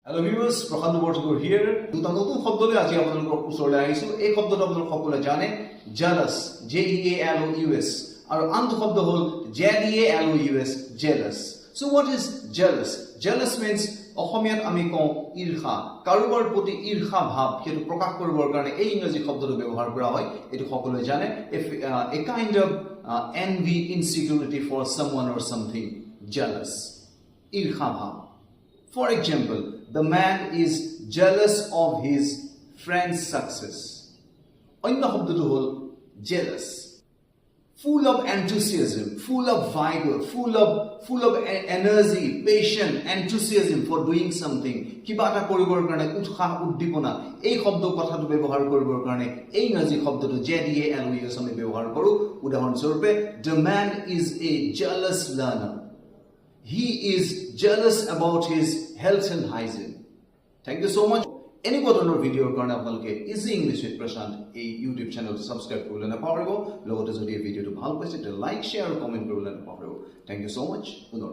Hello viewers, Prakhand Bortgur here. দুটা নতুন শব্দ লৈ আজি আপোনালোকৰ ওচৰলৈ আহিছো। এই শব্দটো আপোনালোক সকলোৱে জানে, jealous, J E A L O U S, আৰু আনটো শব্দ হ'ল J E A L O U S, jealous. So what is jealous? Jealous means অসমীয়াত আমি কওঁ ঈৰ্ষা। কাৰোবাৰ প্ৰতি ঈৰ্ষা ভাৱ সেইটো প্ৰকাশ কৰিবৰ কাৰণে এই ইংৰাজী শব্দটো ব্যৱহাৰ কৰা হয়। এটো সকলোৱে জানে, a kind of envy, insecurity for someone or something, jealous, ঈৰ্ষা ভাৱ. For example, the man is jealous of his friend's success. অন্য শব্দটো হ'ল jealous. Full of enthusiasm, full of vigor, full of energy, passion, enthusiasm for doing something. কিবা এটা কৰিবৰ কাৰণে উৎসাহ উদ্দীপনা এই শব্দ কথাটো ব্যৱহাৰ কৰিবৰ কাৰণে এই ইংৰাজী শব্দটো JELOUS আমি ব্যৱহাৰ কৰো। উদাহৰণস্বৰূপে, the man is a jealous learner. He is jealous about his health and hygiene. Thank you so much. এনেকুৱা ধৰণৰ ভিডিঅ'ৰ কাৰণে আপোনালোকে ইজি ইংলিছ উইথ প্ৰশান্ত এই ইউটিউব চেনেল সাবস্ক্ৰাইব কৰিবলৈ নাপাহৰিব। লগতে যদি এই ভিডিঅ'টো ভাল পাইছে তেন্তে লাইক, শ্বেয়াৰ আৰু কমেণ্ট কৰিবলৈ নাপাহৰিব। থ্যাংক ইউ সো মাচ। পুনৰ